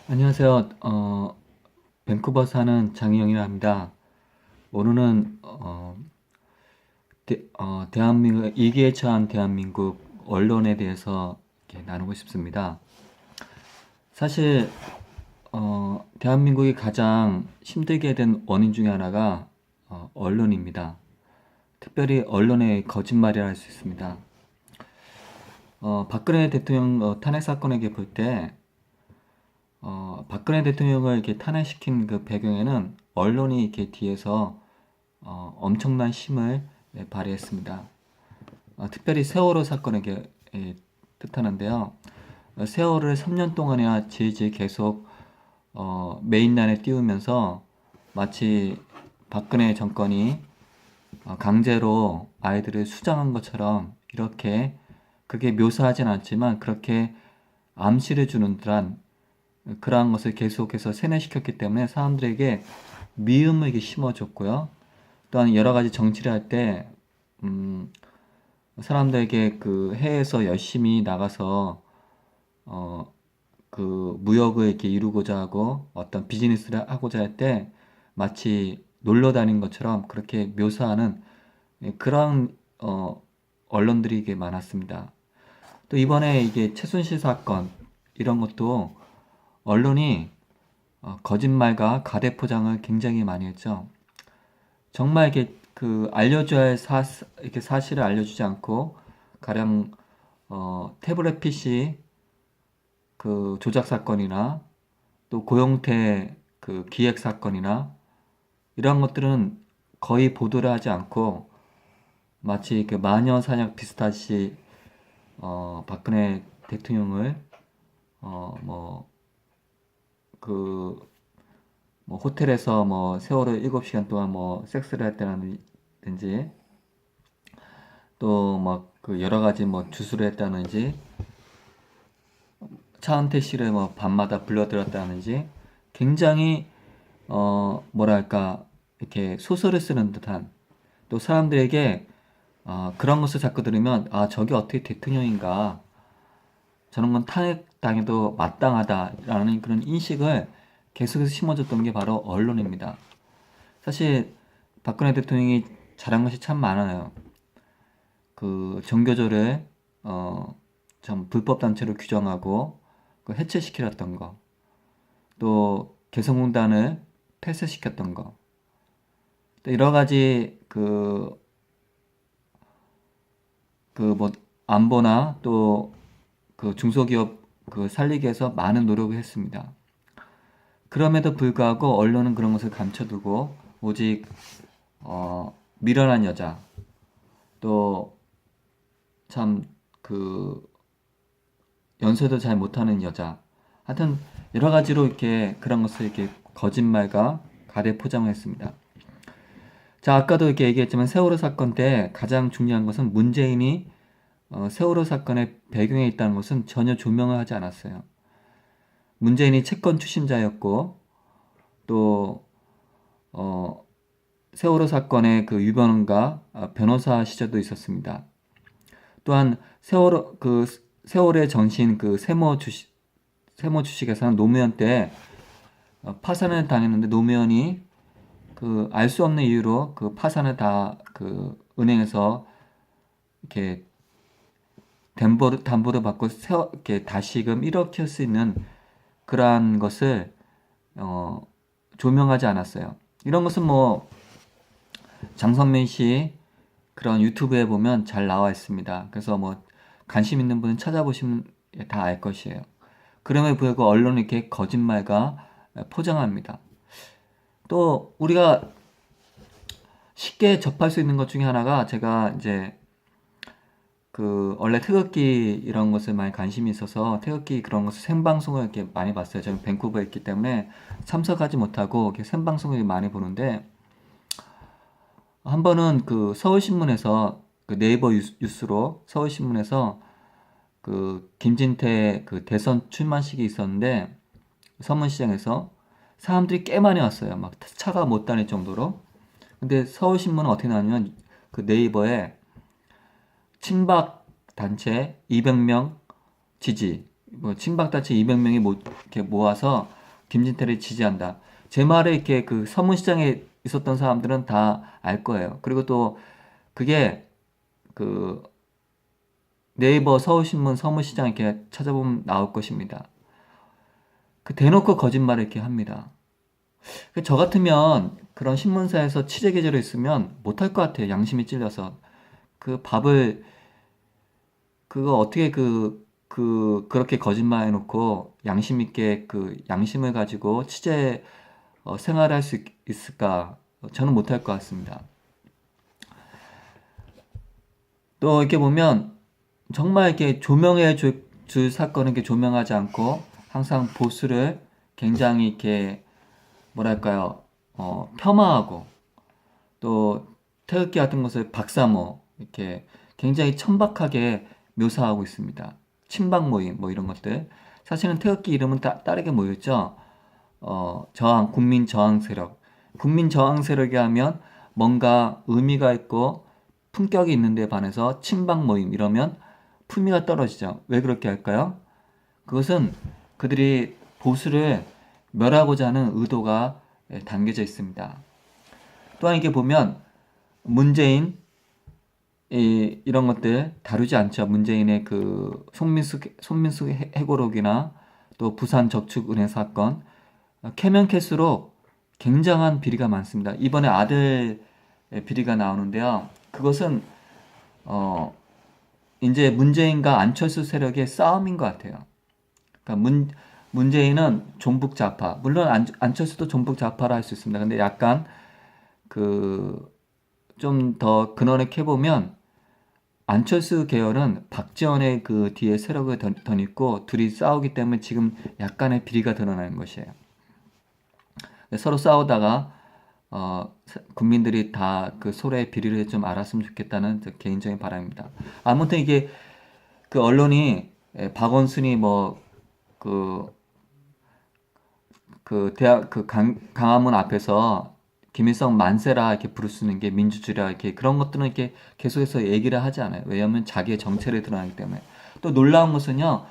안녕하세요. 밴쿠버 사는 장희영이라 합니다. 오늘은 대한민국 위기에 처한 대한민국 언론에 대해서 이렇게 나누고 싶습니다. 사실 대한민국이 가장 힘들게 된 원인 중에 하나가 언론입니다. 특별히 언론의 거짓말이라 할 수 있습니다. 박근혜 대통령 탄핵 사건에게 볼 때 박근혜 대통령을 이렇게 탄핵시킨 그 배경에는 언론이 이렇게 뒤에서 엄청난 힘을 발휘했습니다. 특별히 세월호 사건에게 뜻하는데요. 세월호를 3년 동안이나 질질 계속 메인란에 띄우면서 마치 박근혜 정권이 강제로 아이들을 수장한 것처럼 이렇게 그게 묘사하진 않지만 그렇게 암시를 주는 듯한 그러한 것을 계속해서 세뇌시켰기 때문에 사람들에게 미움을 이렇게 심어줬고요. 또한 여러 가지 정치를 할 때, 사람들에게 그 해외에서 열심히 나가서, 그 무역을 이렇게 이루고자 하고 어떤 비즈니스를 하고자 할 때 마치 놀러 다닌 것처럼 그렇게 묘사하는 그런, 언론들이 이게 많았습니다. 또 이번에 이게 최순실 사건, 이런 것도 언론이 거짓말과 가대 포장을 굉장히 많이 했죠. 정말 이렇게 그 알려줘야 할 이렇게 사실을 알려주지 않고 가령 태블릿 PC 그 조작 사건이나 또 고영태 그 기획 사건이나 이런 것들은 거의 보도를 하지 않고 마치 그 마녀 사냥 비슷하시 박근혜 대통령을 뭐 그 뭐 호텔에서 뭐 세월호 7시간 동안 뭐 섹스를 했다든지 또 막 그 여러 가지 뭐 주술을 했다든지 차은태 씨를 뭐 밤마다 불러들였다든지 굉장히 뭐랄까 이렇게 소설을 쓰는 듯한 또 사람들에게 그런 것을 자꾸 들으면 저게 어떻게 대통령인가 저런 건 탄핵당해도 마땅하다라는 그런 인식을 계속해서 심어줬던 게 바로 언론입니다. 사실 박근혜 대통령이 잘한 것이 참 많아요. 그 정교조를 참 불법 단체로 규정하고 그 해체시키렸던 거, 또 개성공단을 폐쇄시켰던 거, 또 여러 가지 그 뭐 안보나 또 그 중소기업 그 살리기 위해서 많은 노력을 했습니다. 그럼에도 불구하고 언론은 그런 것을 감춰두고 오직 미련한 여자 또 참 그 연설도 잘 못하는 여자 하여튼 여러 가지로 이렇게 그런 것을 이렇게 거짓말과 가대 포장을 했습니다. 자, 아까도 이렇게 얘기했지만 세월호 사건 때 가장 중요한 것은 문재인이 세월호 사건의 배경에 있다는 것은 전혀 조명을 하지 않았어요. 문재인이 채권 추심자였고 또 세월호 사건의 그 유변과 변호사 시절도 있었습니다. 또한 세월의 전신 그 세모 주식회사는 노무현 때 파산을 당했는데 노무현이 그 알 수 없는 이유로 그 파산을 다 그 은행에서 이렇게 담보를 받고 이렇게 다시금 일으킬 수 있는 그러한 것을 조명하지 않았어요. 이런 것은 뭐 장성민 씨 그런 유튜브에 보면 잘 나와 있습니다. 그래서 뭐 관심 있는 분은 찾아보시면 다 알 것이에요. 그럼에도 불구하고 언론은 이렇게 거짓말과 포장합니다. 또 우리가 쉽게 접할 수 있는 것 중에 하나가 제가 이제 그 원래 태극기 이런 것에 많이 관심이 있어서 태극기 그런 것을 생방송을 이렇게 많이 봤어요. 저는 밴쿠버에 있기 때문에 참석하지 못하고 이렇게 생방송을 많이 보는데 한 번은 그 서울신문에서 그 네이버 뉴스로 서울신문에서 그 김진태 그 대선 출마식이 있었는데 서문시장에서 사람들이 꽤 많이 왔어요. 막 차가 못 다닐 정도로. 근데 서울신문은 어떻게 나왔냐면 그 네이버에 친박 단체 200명 지지, 뭐 친박 단체 200명이 이렇게 모아서 김진태를 지지한다. 제 말을 이렇게 그 서문시장에 있었던 사람들은 다 알 거예요. 그리고 또 그게 그 네이버 서울신문 서문시장 이렇게 찾아보면 나올 것입니다. 그 대놓고 거짓말을 이렇게 합니다. 저 같으면 그런 신문사에서 취재 계좌로 있으면 못할 것 같아요. 양심이 찔려서. 그 밥을, 그거 어떻게 그렇게 거짓말 해놓고 양심 있게 그 양심을 가지고 취재 생활할 수 있을까? 저는 못할 것 같습니다. 또 이렇게 보면 정말 이렇게 조명해 줄 사건은 이렇게 조명하지 않고 항상 보수를 굉장히 이렇게 뭐랄까요, 폄하하고 또 태극기 같은 것을 박사모 이렇게 굉장히 천박하게 묘사하고 있습니다. 친박 모임 뭐 이런 것들. 사실은 태극기 이름은 다르게 모였죠. 국민 저항 세력. 국민 저항 세력이 하면 뭔가 의미가 있고 품격이 있는데 반해서 친박 모임 이러면 품위가 떨어지죠. 왜 그렇게 할까요? 그것은 그들이 보수를 멸하고자 하는 의도가 담겨져 있습니다. 또한 이렇게 보면 문재인 이런 것들 다루지 않죠. 문재인의 그 손민숙 해고록이나 또 부산 저축은행 사건 캐면 캘수록 굉장한 비리가 많습니다. 이번에 아들 비리가 나오는데요. 그것은 이제 문재인과 안철수 세력의 싸움인 것 같아요. 그러니까 문재인은 종북 좌파, 물론 안철수도 종북 좌파라 할 수 있습니다. 근데 약간 그 좀 더 근원을 캐보면 안철수 계열은 박지원의 그 뒤에 세력을 더 잇고 둘이 싸우기 때문에 지금 약간의 비리가 드러나는 것이에요. 서로 싸우다가 국민들이 다 그 서로의 비리를 좀 알았으면 좋겠다는 개인적인 바람입니다. 아무튼 이게 그 언론이 박원순이 뭐 대학 강화문 앞에서 김일성 만세라 이렇게 부를 수 있는 게 민주주의라 이렇게 그런 것들은 이렇게 계속해서 얘기를 하지 않아요. 왜냐하면 자기의 정체를 드러나기 때문에. 또 놀라운 것은요,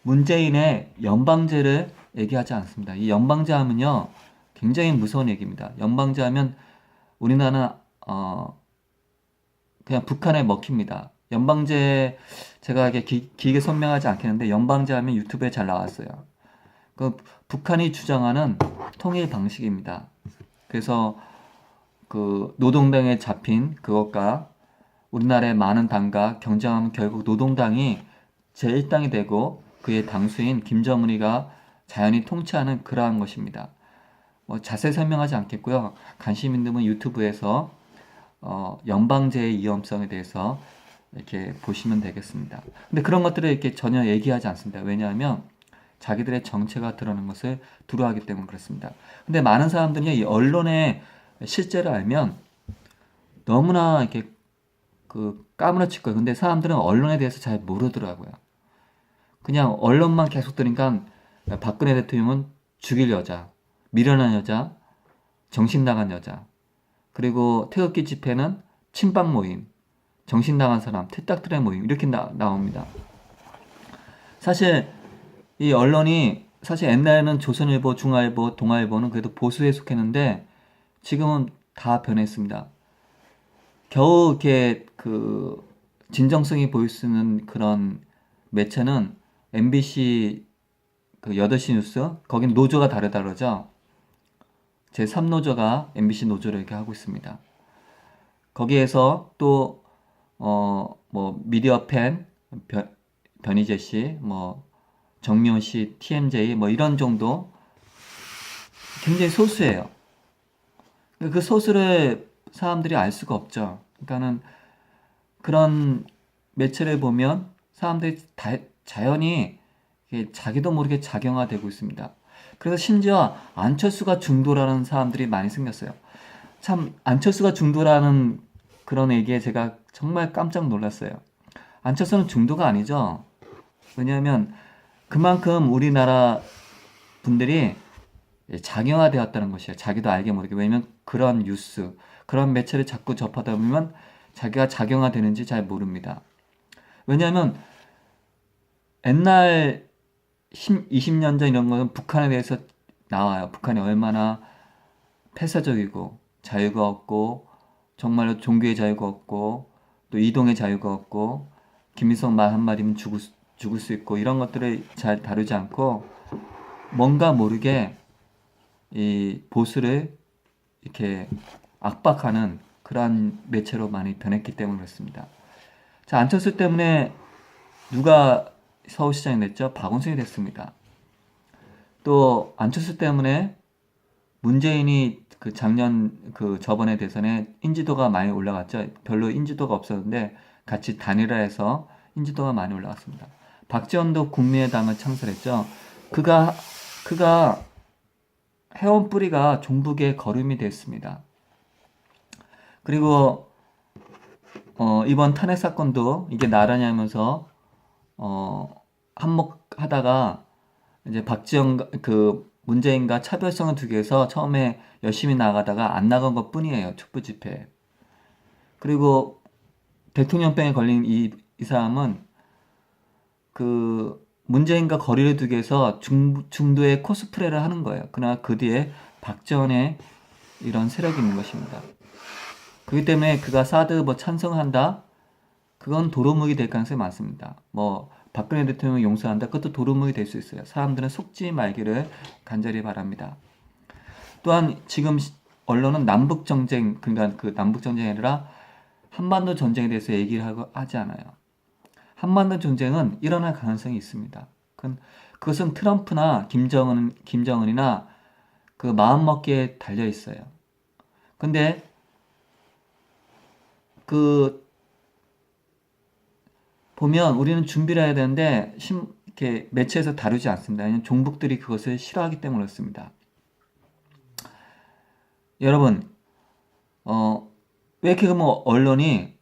문재인의 연방제를 얘기하지 않습니다. 이 연방제 하면요, 굉장히 무서운 얘기입니다. 연방제 하면 우리나라는 그냥 북한에 먹힙니다. 연방제 제가 이렇게 길게 설명하지 않겠는데 연방제 하면 유튜브에 잘 나왔어요. 그 북한이 주장하는 통일 방식입니다. 그래서 그 노동당에 잡힌 그것과 우리나라의 많은 당과 경쟁하면 결국 노동당이 제1당이 되고 그의 당수인 김정은이가 자연히 통치하는 그러한 것입니다. 뭐 자세히 설명하지 않겠고요. 관심 있는 분 유튜브에서 연방제의 위험성에 대해서 이렇게 보시면 되겠습니다. 근데 그런 것들을 이렇게 전혀 얘기하지 않습니다. 왜냐하면 자기들의 정체가 드러나는 것을 두려워하기 때문에 그렇습니다. 근데 많은 사람들이 이 언론의 실제를 알면 너무나 이렇게 까무러칠 거예요. 근데 사람들은 언론에 대해서 잘 모르더라고요. 그냥 언론만 계속 들으니까 박근혜 대통령은 죽일 여자, 미련한 여자, 정신 나간 여자, 그리고 태극기 집회는 친박 모임, 정신 나간 사람, 틀딱들의 모임 이렇게 나옵니다. 사실 이 언론이 사실 옛날에는 조선일보, 중앙일보, 동아일보는 그래도 보수에 속했는데 지금은 다 변했습니다. 겨우 이렇게 진정성이 보일 수 있는 그런 매체는 MBC 8시 뉴스, 거긴 노조가 다르다 그러죠. 제3노조가 MBC 노조를 이렇게 하고 있습니다. 거기에서 또 뭐 미디어팬, 변희재 씨, 뭐 정미원 씨, TMJ 뭐 이런 정도 굉장히 소수예요. 그 소수를 사람들이 알 수가 없죠. 그러니까는 그런 매체를 보면 사람들이 자연히 자기도 모르게 작용화되고 있습니다. 그래서 심지어 안철수가 중도라는 사람들이 많이 생겼어요. 참 안철수가 중도라는 그런 얘기에 제가 정말 깜짝 놀랐어요. 안철수는 중도가 아니죠. 왜냐하면 그만큼 우리나라 분들이 작용화되었다는 것이에요. 자기도 알게 모르게. 왜냐면 그런 뉴스, 그런 매체를 자꾸 접하다 보면 자기가 작용화되는지 잘 모릅니다. 왜냐하면 옛날 20년 전 이런 거는 북한에 대해서 나와요. 북한이 얼마나 폐쇄적이고 자유가 없고 정말로 종교의 자유가 없고 또 이동의 자유가 없고 김일성 말 한마디면 죽을 수 있고 이런 것들을 잘 다루지 않고 뭔가 모르게 이 보수를 이렇게 압박하는 그러한 매체로 많이 변했기 때문에 그렇습니다. 자, 안철수 때문에 누가 서울시장이 됐죠? 박원순이 됐습니다. 또 안철수 때문에 문재인이 그 작년 그 저번에 대선에 인지도가 많이 올라갔죠. 별로 인지도가 없었는데 같이 단일화해서 인지도가 많이 올라갔습니다. 박지원도 국민의당을 창설했죠. 그가 해온 뿌리가 종북의 거름이 됐습니다. 그리고 이번 탄핵 사건도 이게 나라냐 하면서 한몫하다가 이제 박지원 그 문재인과 차별성을 두기 위해서 처음에 열심히 나가다가 안 나간 것 뿐이에요. 촛불 집회. 그리고 대통령병에 걸린 이 사람은 그 문재인과 거리를 두기 위해서 중도에 코스프레를 하는 거예요. 그러나 그 뒤에 박지원의 이런 세력이 있는 것입니다. 그렇기 때문에 그가 사드 뭐 찬성한다? 그건 도루묵이 될 가능성이 많습니다. 뭐 박근혜 대통령을 용서한다? 그것도 도루묵이 될 수 있어요. 사람들은 속지 말기를 간절히 바랍니다. 또한 지금 언론은 남북전쟁, 그러니까 그 남북전쟁이 아니라 한반도 전쟁에 대해서 얘기를 하지 않아요. 한반도 전쟁은 일어날 가능성이 있습니다. 그것은 트럼프나 김정은이나 그 마음먹기에 달려 있어요. 근데 그 보면 우리는 준비를 해야 되는데 이렇게 매체에서 다루지 않습니다. 왜냐하면 종북들이 그것을 싫어하기 때문에 그렇습니다. 여러분, 왜 이렇게 언론이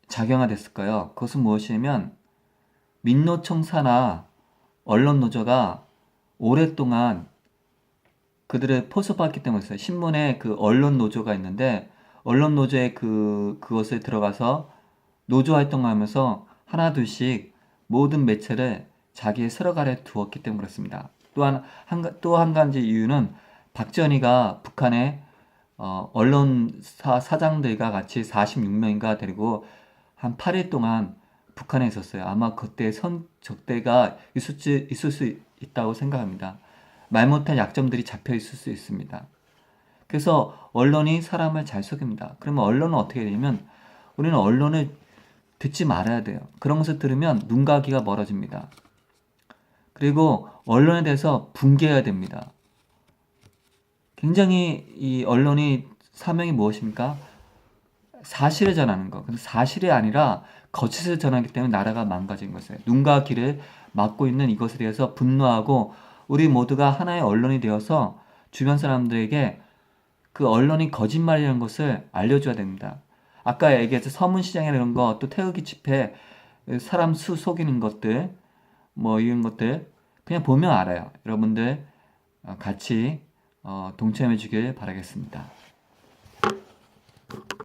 작용화됐을까요? 그것은 무엇이냐면 민노총사나 언론노조가 오랫동안 그들을 포섭했기 때문이었어요. 신문에 그 언론노조가 있는데 언론노조에 그것에 들어가서 노조 활동을 하면서 하나 둘씩 모든 매체를 자기의 세력 아래 두었기 때문에 그렇습니다. 또 한 가지 이유는 박지원이가 북한의 언론사 사장들과 같이 46명인가 데리고 한 8일 동안 북한에 있었어요. 아마 그때 적대가 있을 수 있다고 생각합니다. 말 못할 약점들이 잡혀 있을 수 있습니다. 그래서 언론이 사람을 잘 속입니다. 그러면 언론은 어떻게 되냐면 우리는 언론을 듣지 말아야 돼요. 그런 것을 들으면 눈과 귀가 멀어집니다. 그리고 언론에 대해서 붕괴해야 됩니다. 굉장히 이 언론이 사명이 무엇입니까? 사실을 전하는 것. 근데 사실이 아니라 거짓을 전하기 때문에 나라가 망가진 것이에요. 눈과 귀를 막고 있는 이것에 대해서 분노하고 우리 모두가 하나의 언론이 되어서 주변 사람들에게 그 언론이 거짓말이라는 것을 알려줘야 됩니다. 아까 얘기했죠. 서문시장이라는 거, 또 태극기 집회, 사람 수 속이는 것들, 뭐 이런 것들 그냥 보면 알아요. 여러분들 같이 동참해 주길 바라겠습니다.